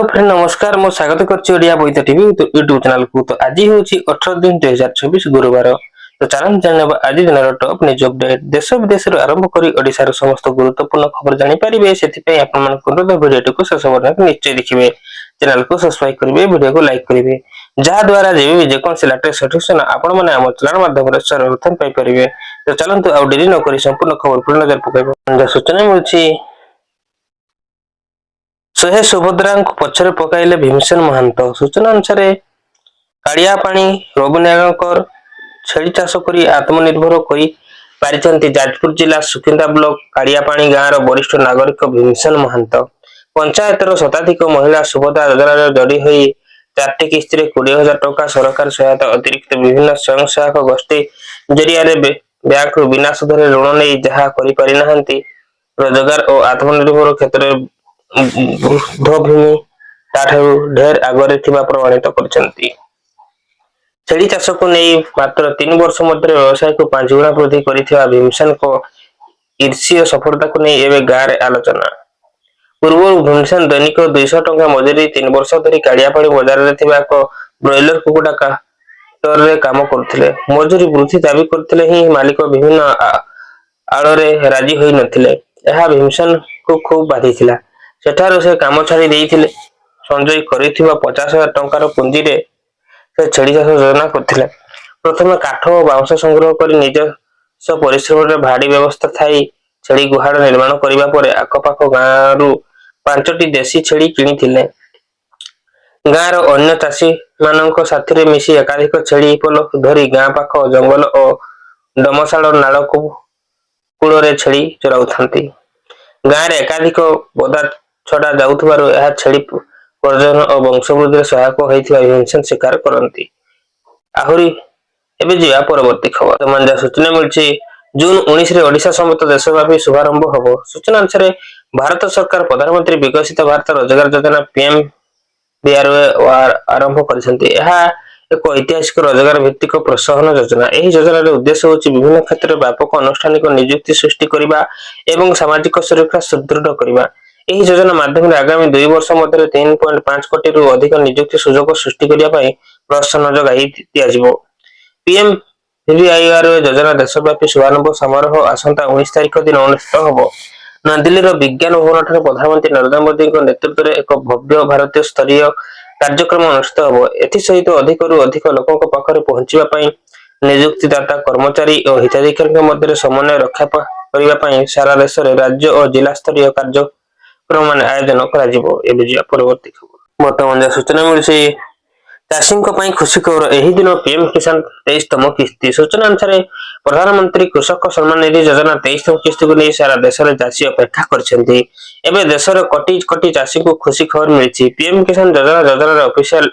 Hello friend नमस्कार मो स्वागत करछि ओडिया बोईत टीवी यूट्यूब चैनल को। तो आज होची 18 दिन 2024 गुरुवार। तो चलन जानबा आज दिनर टॉप न्यूज अपडेट देश विदेश रो आरंभ करी ओडिसा रो समस्त गुरुत्वपूर्ण खबर जानि परिबे। सेति पे आपन मन को वीडियो को शेष पर्यंत निश्चय देखिबे, चैनल को सब्सक्राइब करिवे, वीडियो को लाइक करिवे, जहा द्वारा जेबे भी जे कोन से लेटेस्ट नोटिफिकेशन आपन माने हम चैनल माध्यम रे सर्वप्रथम पाई परिबे। तो चलंतु आ देरी न करी संपूर्ण खबर पर नजर पकाइबो। सूचना मिलछि सोहे सुभद्रा पछरे पकाइले भीमसेन महंत। सूचना अनुसार कालिया पानी रघुनागर छेड़ी चाष करी आत्मनिर्भर करी पारिचंती जाजपुर जिला सुकिंदा ब्लॉक कालिया पानी गाँव वरिष्ठ नागरिक भीमसेन महंत। पंचायतर शताधिक महिला सुभद्रा योजना जोड़ी हुई 4टी किस्ती 20,000 टंका सरकार सहायता अतिरिक्त विभिन्न स्वयं सहायक गोष्ठी जरिया बैंक बिना सुधरे ऋण नहीं जहाँ करि रोजगार और आत्मनिर्भर क्षेत्र बुद्धभूमि ढेर आगे प्रमाणित करछंती। छेड़ी चाष को नहीं मात्र 3 वर्ष मध्य व्यवसाय को 5 गुणा वृद्धि करिथिबा भीमसेन को ईर्ष्य सफलता को नहीं एवं गाँव में आलोचना। पूर्व भीमसेन दैनिक 200 टंका मजूरी 3 वर्ष धरी कालियापाड़ी बाजार में एक ब्रॉयलर कुकुड़ा काटर रे काम करथिले। मजूरी वृद्धि दाबी करथिले ही मालिक विभिन्न आड़े राजी होई नथिले। यह भीमसेन को खूब बाधिथिला। सेठारो से काम छाड़ी देइथिले। संजय करिथिबा 50,000 टंकार पुंजी रे से छेड़ी चाष योजना करथिले। प्रथम काठ और बाउंस संग्रह कर निज परिश्रम रे भाड़ी व्यवस्था थाई छेड़ी गुहाड़ निर्माण करिबा परे आखपाख गाँव रु 5टी देशी छेड़ी किनिथिले। गाँव अन्य चाषी मानक साथी रे मिसी एकाधिक छेड़ी पल धरी गाँ पाख जंगल और डमशाल नाल कूल रे छेड़ी चराउथांती। गाँव रे एकाधिक बोदा छड़ा जाउथबारु यह छेड़ी प्रजनन और वंशवृद्धि सहायक होइथिबा भीमसेन स्वीकार करंती। आहुरी एबे जिया परवर्ती खबर मन सूचना मिलछि जून 19 रे ओडिशा समेत देशव्यापी शुभारंभ हबो। सूचना अनुसार भारत सरकार प्रधानमंत्री विकसित भारत रोजगार योजना पीएमबीआरवाई आरंभ करिसंती। यह एक ऐतिहासिक रोजगार भित्तिक प्रोत्साहन योजना। यह योजनार उद्देश्य होछि विभिन्न क्षेत्र में व्यापक अनुष्ठानिक नियुक्ति सृष्टि करिबा एवं सामाजिक सुरक्षा सुदृढ़ करिबा। यह योजना माध्यम आगामी 2 वर्ष मध्य 3.5 कोटी रु अधिक नियुक्ति सुजोग सृष्टि करिबा प्रोत्साहन जगाई दियाजिबो। पीएमबीआरवाई योजना देशव्यापी शुभारंभ समारोह आसंता 19 तारिख दिन अनुष्ठित होबो। नदिल्लीर विज्ञान भवन ठारे प्रधानमंत्री नरेंद्र मोदी नेतृत्व में एक भव्य भारतीय स्तरीय कार्यक्रम अनुष्ठित होबो। एथि सहित अधिक रु अधिक लोकों पाखरे पहुंचीबा पई नियुक्तिदाता कर्मचारी और हिताधिकारी मध्य समन्वय रक्षा करिबा पई सारा देश रे राज्य और जिला स्तरीय कार्यक्रम आयोजन करा जिवो। एबे परवर्ती खबर वर्तमान सूचना मिलछि चाषी खुशी खबर। यही दिन पीएम किसान 23तम किस्ती। सूचना अनुसार प्रधानमंत्री कृषक सम्मान निधि योजना 23तम किस्ती को नहीं सारा देश में चाषी अपेक्षा करछंती। एबे देश रे कोटी कोटी चाषी को खुशी खबर मिलछि। पीएम किसान योजना ऑफिशियल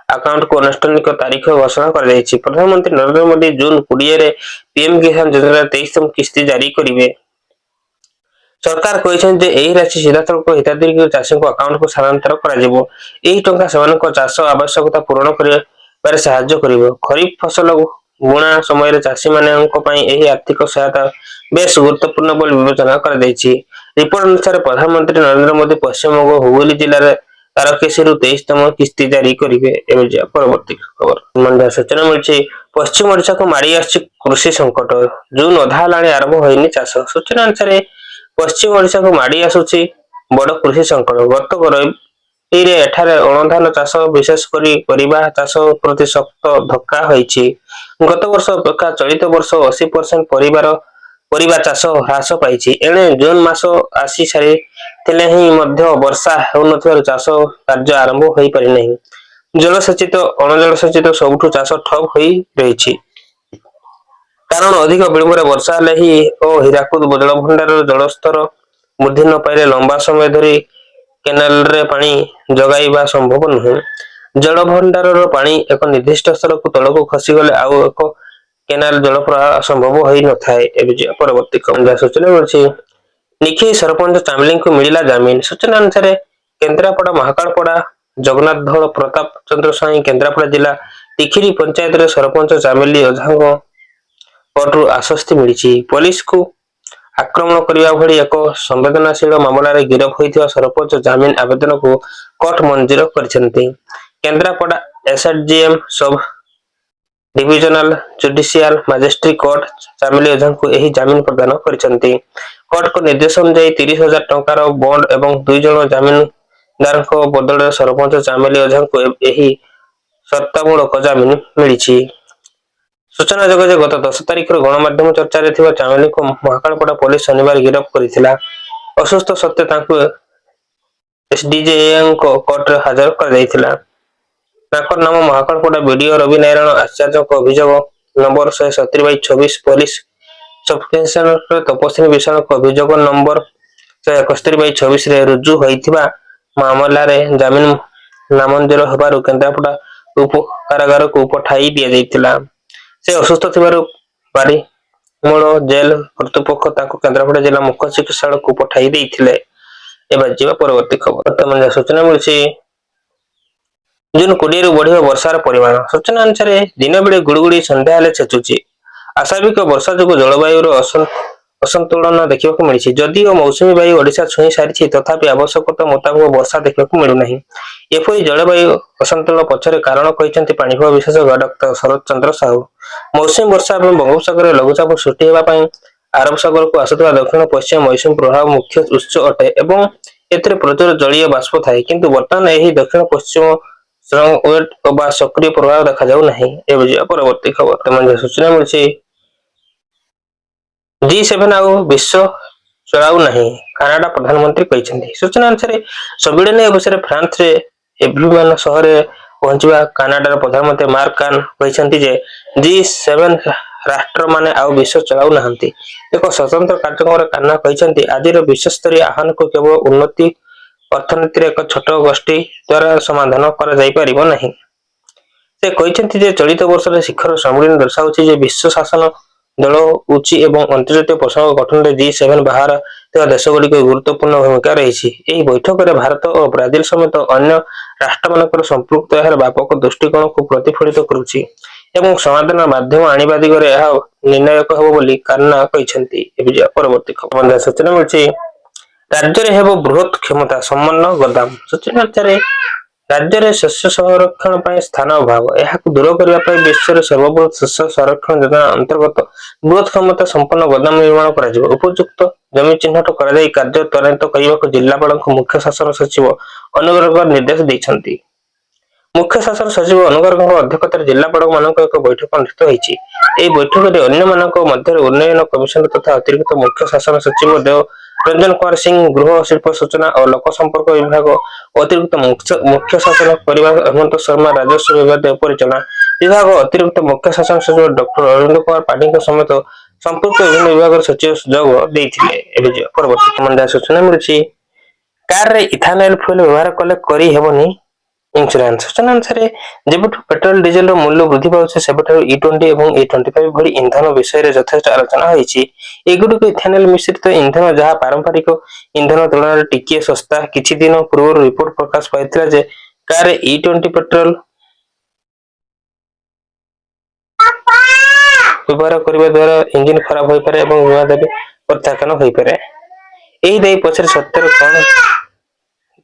अकाउंट को अनुष्ठानिक तारीख घोषणा कर दैछि। प्रधानमंत्री नरेंद्र मोदी जून 20 रे पीएम किसान योजना 23तम किस्ती जारी करिवे। सरकार कहते यही राशि सीधासख हिताधिकारी चाषी अकाउंट को स्थानांतर कर चाष आवश्यकता पूरण कर साहाय्य करिवो। खरीफ फसल बुणा समय चाषी मानी आर्थिक सहायता बेस गुरुत्वपूर्ण बोली विवेचना कर दैछि। रिपोर्ट अनुसार प्रधानमंत्री नरेंद्र मोदी पश्चिमबंग हुगली जिले में तारकेशी 23तम किस्ती जारी करेंगे। परवर्ती खबर सूचना मिली पश्चिम ओडिशा को माड़ी आसी कृषि संकट। जून अधा आरंभ होनी चाष। सूचना अनुसार पश्चिम ओडिशा को माड़ी आसुची बड़ कृषि संकट। गत रवि एठारे अणधान चाष विशेषकर परिबा चाष प्रति शक्त धक्का होईछि। गत वर्ष अपेक्षा चलित वर्ष 80% परिबा चाष ह्रास पाइछि। एणे जून मास आसी सारी ही मध्य वर्षा होउनथिबारु चाष कार्य आरंभ होई पारि नहीं। जलसेचित अणजलसेचित सबुठु चाष ठप होई रहिछि। कारण अधिक विलंब वर्षा हेले ही और हीराकुद जलभंडार जलस्तर वृद्धि न पाइले लंबा समय धरी केनाल रे पानी जगाइबा संभव नुहे। जलभंडार पानी एक निर्दिष्ट स्तर को तल को खसी गले आउ एक केनाल जल प्रवाह संभव होई न थाए। परवर्ती सूचना मिली निखी सरपंच चामलिंग को मिला जमीन। सूचना अनुसार केन्द्रापड़ा महाकालपड़ा जगन्नाथ धल प्रताप चंद्र स्वाई केन्द्रापड़ा जिला टिखिरी पंचायत रे सरपंच चामेली ओझा कोर्टू आश्वस्ति मिली। पुलिस को ଆକ୍ରମଣ କରିବା ଭଳି ଏକ ସମ୍ବେଦନଶୀଳ ମାମଲାରେ ଗିରଫ ହୋଇଥିବା ସରପଞ୍ଚ ଜାମିନ ଆବେଦନକୁ କୋର୍ଟ ମଞ୍ଜୁର କରିଛନ୍ତି। କେନ୍ଦ୍ରାପଡ଼ା ଏସଡିଜିଏମ୍ ସବ୍ ଡିଭିଜନାଲ ଜୁଡିସିଆଲ ମାଜିଷ୍ଟ୍ରେଟ କୋର୍ଟ ଚାମିଲି ଓଝାଙ୍କୁ ଏହି ଜାମିନ ପ୍ରଦାନ କରିଛନ୍ତି। କୋର୍ଟଙ୍କ ନିର୍ଦ୍ଦେଶ ଅନୁଯାୟୀ 30,000 ଟଙ୍କାର ବଣ୍ଡ ଏବଂ 2 ଜଣ ଜାମିନଦାରଙ୍କ ବଦଳରେ ସରପଞ୍ଚ ଚାମିଲି ଓଝାଙ୍କୁ ଏହି ସର୍ତ୍ତାମୂଳକ ଜାମିନ ମିଳିଛି। ସୂଚନାଯୋଗ୍ୟ ଯେ ଗତ 10 ତାରିଖରୁ ଗଣମାଧ୍ୟମ ଚର୍ଚ୍ଚାରେ ଥିବା ଚାମିଲିଙ୍କୁ ମହାକାଳପଡ଼ା ପୋଲିସ ଶନିବାର ଗିରଫ କରିଥିଲା। ଅସୁସ୍ଥ ସତ୍ତ୍ୱେ ତାଙ୍କୁ ଏସଡିଜେଏମଙ୍କ କୋର୍ଟରେ ହାଜର କରାଯାଇଥିଲା। ତାଙ୍କର ନାମ ମହାକାଳପଡ଼ା ବିଡିଓ ରବି ନାରାୟଣ ଆଚାର୍ଯ୍ୟଙ୍କ ଅଭିଯୋଗ ନମ୍ବର 170/24 ପୋଲିସ ସବଇନ୍ସପେକ୍ଟର ତପସ୍ୱିନୀ ବିଶ୍ୱାଳଙ୍କ ଅଭିଯୋଗ ନମ୍ବର 171/24ରେ ରୁଜୁ ହୋଇଥିବା ମାମଲାରେ ଜାମିନ ନାମଞ୍ଜୁର ହେବାରୁ କେନ୍ଦ୍ରାପଡ଼ା ଉପ କାରାଗାରକୁ ପଠାଇ ଦିଆଯାଇଥିଲା। ସେ ଅସୁସ୍ଥ ଥିବାରୁ ବାରିମୂଳ ଜେଲ କର୍ତ୍ତୃପକ୍ଷ ତାଙ୍କୁ କେନ୍ଦ୍ରାପଡ଼ା ଜିଲ୍ଲା ମୁଖ୍ୟ ଚିକିତ୍ସାଳୟକୁ ପଠାଇ ଦେଇଥିଲେ। ଏବେ ଯିବା ପରବର୍ତ୍ତୀ ଖବର। ବର୍ତ୍ତମାନ ସୂଚନା ମିଳିଛି ଜୁନ 20ରୁ ବଢିବ ବର୍ଷାର ପରିମାଣ। ସୂଚନା ଅନୁସାରେ ଦିନ ବେଳେ ଗୁଳୁଗୁଳି, ସନ୍ଧ୍ୟା ହେଲେ ଛେଚୁଛି। ଅସ୍ୱାଭାବିକ ବର୍ଷା ଯୋଗୁଁ ଜଳବାୟୁର ଅସନ୍ତୁଳନ ଦେଖିବାକୁ ମିଳିଛି। ଯଦିଓ ମୌସୁମୀ ବାୟୁ ଓଡ଼ିଶା ଛୁଇଁ ସାରିଛି, ତଥାପି ଆବଶ୍ୟକତା ମୁତାବକ ବର୍ଷା ଦେଖିବାକୁ ମିଳୁନାହିଁ। ଏପରି ଜଳବାୟୁ ଅସନ୍ତୁଳନ ପଛରେ କାରଣ କହିଛନ୍ତି ପାଣିପାଗ ବିଶେଷଜ୍ଞ ଡକ୍ଟର ଶରତ ଚନ୍ଦ୍ର ସାହୁ। ମୌସୁମୀ ବର୍ଷା ଏବଂ ବଙ୍ଗୋପସାଗରରେ ଲଘୁଚାପ ସୃଷ୍ଟି ହେବା ପାଇଁ ଆରବ ସାଗରକୁ ଆସୁଥିବା ଦକ୍ଷିଣ ପଶ୍ଚିମ ମୌସୁମୀ ପ୍ରଭାବ ମୁଖ୍ୟ ଉତ୍ସ ଅଟେ ଏବଂ ଏଥିରେ ପ୍ରଚୁର ଜଳୀୟ ବାଷ୍ପ ଥାଏ। କିନ୍ତୁ ବର୍ତ୍ତମାନ ଏହି ଦକ୍ଷିଣ ପଶ୍ଚିମ ଷ୍ଟ୍ରଙ୍ଗ ୱେଭ ବା ସକ୍ରିୟ ପ୍ରଭାବ ଦେଖାଯାଉ ନାହିଁ। ଏବେ ଯିବା ପରବର୍ତ୍ତୀ ଖବର। ବର୍ତ୍ତମାନ ସୂଚନା ମିଳିଛି G7 ଆଉ ବିଶ୍ୱ ଚଳାଉ ନାହିଁ, କାନାଡା ପ୍ରଧାନମନ୍ତ୍ରୀ କହିଛନ୍ତି। ସୂଚନା ଅନୁସାରେ ସମ୍ମିଳନୀ ଅବସରରେ ଫ୍ରାନ୍ସରେ ଏଭିୟାନ ସହରରେ ପହଞ୍ଚିବା କାନାଡାର ପ୍ରଧାନମନ୍ତ୍ରୀ ମାର୍କ କାର୍ନ କହିଛନ୍ତି ଯେ G7 ରାଷ୍ଟ୍ରମାନେ ଆଉ ବିଶ୍ୱ ଚଳାଉ ନାହାନ୍ତି। ଏକ ସ୍ୱତନ୍ତ୍ର କାର୍ଯ୍ୟକ୍ରମରେ କାର୍ନ କହିଛନ୍ତି, ଆଜିର ବିଶ୍ୱସ୍ତରୀୟ ଆହ୍ୱାନକୁ କେବଳ ଉନ୍ନତ ଅର୍ଥନୀତିର ଏକ ଛୋଟ ଗୋଷ୍ଠୀ ଦ୍ୱାରା ସମାଧାନ କରାଯାଇପାରିବ ନାହିଁ। ସେ କହିଛନ୍ତି ଯେ ଚଳିତ ବର୍ଷର ଶିଖର ସମ୍ମିଳନୀ ଦର୍ଶାଉଛି ଯେ ବିଶ୍ୱ ଶାସନ ଦଳ ଉଚ୍ଚ ଏବଂ ଅନ୍ତର୍ଜାତୀୟ ପ୍ରସଙ୍ଗ ଗଠନରେ G7 ବାହାରେ ଥିବା ଦେଶଗୁଡ଼ିକର ଗୁରୁତ୍ୱପୂର୍ଣ୍ଣ ଭୂମିକା ରହିଛି। ଏହି ବୈଠକରେ ଭାରତ ଓ ବ୍ରାଜିଲ ସମେତ ଅନ୍ୟ ରାଷ୍ଟ୍ରମାନଙ୍କର ସମ୍ପୃକ୍ତ ଏହାର ବ୍ୟାପକ ଦୃଷ୍ଟିକୋଣକୁ ପ୍ରତିଫଳିତ କରୁଛି ଏବଂ ସମାଧାନର ମାଧ୍ୟମ ଆଣିବା ଦିଗରେ ଏହା ନିର୍ଣ୍ଣାୟକ ହେବ ବୋଲି କାର୍ନ କହିଛନ୍ତି। ଏବେ ଯିବା ପରବର୍ତ୍ତୀ ଖବର। ସୂଚନା ମିଳିଛି ରାଜ୍ୟରେ ହେବ ବୃହତ କ୍ଷମତା ସମ୍ପନ୍ନ ଗୋଦାମ। ସୂଚନା ଅନୁସାରେ ରାଜ୍ୟରେ ଶସ୍ୟ ସଂରକ୍ଷଣ ପାଇଁ ସ୍ଥାନ ଅଭାବ, ଏହାକୁ ଦୂର କରିବା ପାଇଁ ବିଶ୍ୱର ସର୍ବବୃହତ ଶସ୍ୟ ସଂରକ୍ଷଣ ଯୋଜନା ଅନ୍ତର୍ଗତ ବୃହତ କ୍ଷମତା ସମ୍ପନ୍ନ ଗୋଦାମ ନିର୍ମାଣ କରାଯିବ। ଉପଯୁକ୍ତ ଜମି ଚିହ୍ନଟ କରାଯାଇ କାର୍ଯ୍ୟ ତ୍ୱରାନ୍ୱିତ କରିବାକୁ ଜିଲ୍ଲାପାଳଙ୍କୁ ମୁଖ୍ୟ ଶାସନ ସଚିବ ଅନୁଗ୍ରହ ନିର୍ଦ୍ଦେଶ ଦେଇଛନ୍ତି। ମୁଖ୍ୟ ଶାସନ ସଚିବ ଅନୁଗ୍ରହଙ୍କ ଅଧ୍ୟକ୍ଷତାରେ ଜିଲ୍ଲାପାଳମାନଙ୍କ ଏକ ବୈଠକ ଅନୁଷ୍ଠିତ ହୋଇଛି। ଏହି ବୈଠକରେ ଅନ୍ୟମାନଙ୍କ ମଧ୍ୟରେ ଉନ୍ନୟନ କମିଶନର ତଥା ଅତିରିକ୍ତ ମୁଖ୍ୟ ଶାସନ ସଚିବ ଦେବ ରଞ୍ଜନ କୁମାର ସିଂହ, ଗୃହ, ଶିଳ୍ପ, ସୂଚନା ଓ ଲୋକ ସମ୍ପର୍କ ବିଭାଗ ଅତିରିକ୍ତ ମୁଖ୍ୟ ଶାସନ ପରିବାର ହେମନ୍ତ ଶର୍ମା, ରାଜସ୍ୱ ବିଭାଗ ପରିଚାଳନା ବିଭାଗ ଅତିରିକ୍ତ ମୁଖ୍ୟ ଶାସନ ସଚିବ ଡକ୍ଟର ଅରବିନ୍ଦ କୁମାର ପାଢୀଙ୍କ ସମେତ ସମ୍ପୃକ୍ତ ବିଭିନ୍ନ ବିଭାଗର ସଚିବ ଯୋଗ ଦେଇଥିଲେ। ଏବେ ଯିବା ପରବର୍ତ୍ତୀ ସୂଚନା ମିଳିଛି କାରରେ ଇଥାନଏଲ ଫୁଏଲ ବ୍ୟବହାର କଲେ କରି ହେବନି ଇନ୍ସୁରାନ୍ସ। ସୂଚନା ଅନୁସାରେ ଯେବେଠୁ ପେଟ୍ରୋଲ ଡିଜେଲର ମୂଲ୍ୟ ବୃଦ୍ଧି ପାଉଛି, ସେବେଠାରୁ E20 ଏବଂ E25 ଭଳି ଇନ୍ଧନ ବିଷୟରେ ଯଥେଷ୍ଟ ଆଲୋଚନା ହୋଇଛି। ଏଗୁଡ଼ିକ ଇଥାନଏଲ ମିଶ୍ରିତ ଇନ୍ଧନ, ଯାହା ପାରମ୍ପରିକ ଇନ୍ଧନ ତୁଳନାରେ ଟିକିଏ ଶସ୍ତା। କିଛି ଦିନ ପୂର୍ବରୁ ରିପୋର୍ଟ ପ୍ରକାଶ ପାଇଥିଲା ଯେ କାରରେ E20 ପେଟ୍ରୋଲ ବ୍ୟବହାର କରିବା ଦ୍ୱାରା ଇଞ୍ଜିନ ଖରାପ ହୋଇପାରେ ଏବଂ ନୂଆ ଦାବି ପ୍ରତ୍ୟାଖ୍ୟାନ ହୋଇପାରେ। ଏହି ଦାବି ପଛରେ ସତ୍ୟରେ କଣ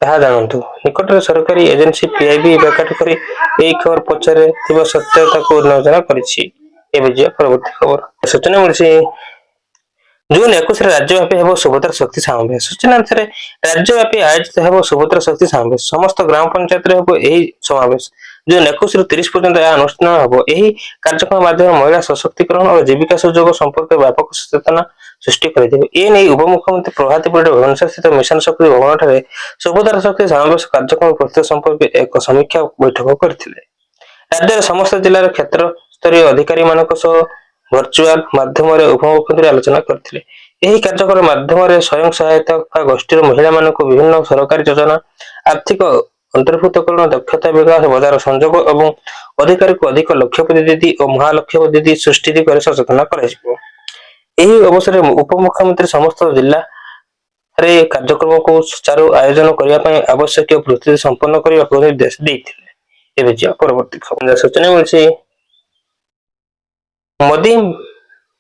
ତାହା ଜାଣନ୍ତୁ। ନିକଟରେ ସରକାରୀ ଏଜେନ୍ସି PIB ବେକାରୀ କରି ଏହି ଖବର ପଛରେ ଥିବା ସତ୍ୟତାକୁ ଉନ୍ମୋଚନ କରିଛି। ଏବେ ଯିବା ପରବର୍ତ୍ତୀ ଖବର। ସୂଚନା ମିଳିଛି ଜୁନ 21ରେ ରାଜ୍ୟବ୍ୟାପୀ ହେବ ସୁଭଦ୍ରା ଶକ୍ତି ସମାବେଶ। ସୂଚନା ଅନୁସାରେ ରାଜ୍ୟବ୍ୟାପୀ ଆୟୋଜିତ ହେବ ସୁଭଦ୍ରା ଶକ୍ତି ସମାବେଶ। ସମସ୍ତ ଗ୍ରାମ ପଞ୍ଚାୟତରେ ହେବ ଏହି ସମାବେଶ। ଜୁନ 21ରୁ 30 ପର୍ଯ୍ୟନ୍ତ ଏହା ଅନୁଷ୍ଠିତ ହେବ। ଏହି କାର୍ଯ୍ୟକ୍ରମ ମାଧ୍ୟମରେ ମହିଳା ସଶକ୍ତିକରଣ ଓ ଜୀବିକା ସୁଯୋଗ ସମ୍ପର୍କରେ ବ୍ୟାପକ ସଚେତନତା ସୃଷ୍ଟି କରାଯିବ। ଏନେଇ ଉପମୁଖ୍ୟମନ୍ତ୍ରୀ ପ୍ରଭାତୀ ପରିଡ଼ା ଭୁବନେଶ୍ୱରସ୍ଥିତ ମିଶନ ଶକ୍ତି ଭବନଠାରେ ସୁଭଦ୍ରା ଶକ୍ତି ସମାବେଶ କାର୍ଯ୍ୟକ୍ରମ ପ୍ରସ୍ତୁତି ସମ୍ପର୍କରେ ଏକ ସମୀକ୍ଷା ବୈଠକ କରିଥିଲେ। ରାଜ୍ୟର ସମସ୍ତ ଜିଲ୍ଲାର କ୍ଷେତ୍ରସ୍ତରୀୟ ଅଧିକାରୀମାନଙ୍କ ସହ ଭର୍ଚୁଆଲ ମାଧ୍ୟମରେ ଉପମୁଖ୍ୟମନ୍ତ୍ରୀ ଆଲୋଚନା କରିଥିଲେ। ଏହି କାର୍ଯ୍ୟକ୍ରମ ମାଧ୍ୟମରେ ସ୍ୱୟଂ ସହାୟତା ଗୋଷ୍ଠୀର ମହିଳାମାନଙ୍କୁ ବିଭିନ୍ନ ସରକାରୀ ଯୋଜନା, ଆର୍ଥିକ ଅନ୍ତର୍ଭୁକ୍ତକରଣ, ଦକ୍ଷତା ବିକାଶ, ବଜାର ସଂଯୋଗ ଏବଂ ଅଧିକାରୀକୁ ଅଧିକ ଲକ୍ଷପତି ଦିଦି ଓ ମହାଲକ୍ଷପତି ଦିଦି ସୃଷ୍ଟି ଦିଗରେ ସଚେତନ କରାଯିବ। ଏହି ଅବସରରେ ଉପମୁଖ୍ୟମନ୍ତ୍ରୀ ସମସ୍ତ ଜିଲ୍ଲାରେ କାର୍ଯ୍ୟକ୍ରମକୁ ସୁଚାରୁ ଆୟୋଜନ କରିବା ପାଇଁ ଆବଶ୍ୟକୀୟ ପ୍ରସ୍ତୁତି ସମ୍ପନ୍ନ କରିବାକୁ ନିର୍ଦ୍ଦେଶ ଦେଇଥିଲେ। ଏବେ ଯିବା ପରବର୍ତ୍ତୀ ଖବର। ସୂଚନା ମିଳିଛି ମୋଦି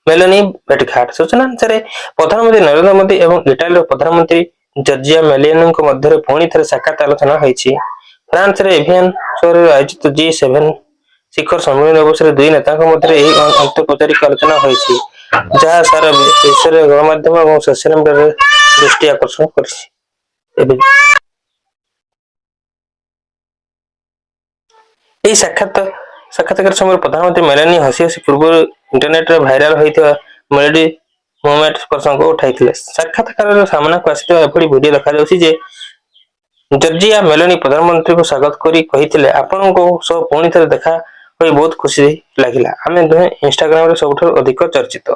मेलोनी भेटघाट सूचना अनुसार प्रधानमंत्री नरेंद्र मोदी एवं इटाली प्रधानमंत्री जॉर्जिया मेलोनी मध्य पुणी थे साक्षात आलोचना होती। फ्रांस रे एवियन शहर आयोजित G7 शिखर सम्मेलन अवसर दुई नेता मध्य अनौपचारिक आलोचना होती, जहाँ सारा विश्व गणमाध्यम और सोशल मीडिया दृष्टि आकर्षण कर साक्षात्कार समय प्रधानमंत्री मेलानी हसी हसी पूर्व इंटरनेट रे भाइराल होता मेलोडी मोमेंट प्रसंग उठाई। साक्षात्कार सामना को आसी एभली वीडियो देखा जॉर्जिया मेलोनी प्रधानमंत्री को स्वागत करी कही आपण पुणी थे देखा होई बहुत खुशी लगिला, आमे दुहे इंस्टाग्राम रे सबठो अधिक चर्चित।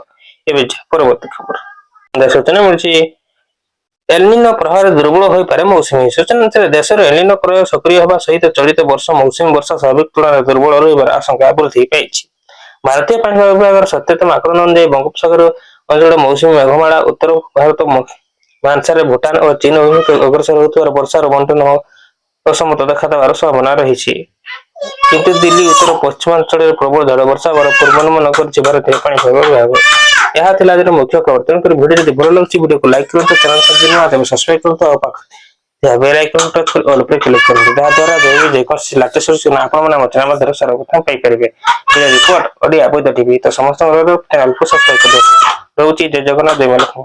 एबे परवर्ती खबर सूचना मिलछि एलनिनो प्रभाव दुर्बल हो पारे मौसुमी सूचना अनुसार देश में एलनिनो प्रभाव सक्रिय होगा सहित चलित वर्ष मौसुमी वर्षा स्वाभाविक तुलना दुर्बल रही आशंका वृद्धि पाई। भारतीय पाणिपाग विभाग सत्यतम आकलन अनुसार बंगोपसागर अंचल मौसुमी मेघमाला उत्तर भारत महासागर भूटान और चीन अभिमुखे अग्रसर होता वर्षार बंटन असमत देखा संभावना रही, किंतु दिल्ली उत्तर पश्चिमांचल प्रबल झड़ वर्षा पूर्वानुमान कर भारतीय पाणिपाग विभाग। यह थिला आज मुख्य खबर। तेणुकर वीडियो जब भल लगे वीडियो को लाइक करूँ, चैनल सब्सक्राइब करूँ और बेल आइकन टच कर ऑल पे क्लिक करूँ, जहाद्वारा जो जेकोसी लेटेस्ट सूचना आपण मैंने चैनल सर्वप्रथम पाइपर। रिपोर्ट ओडिया वैध टीवी तो समस्त चैनल को सब्सक्राइब कर रोचे। जय जगन्नाथ, जय माता।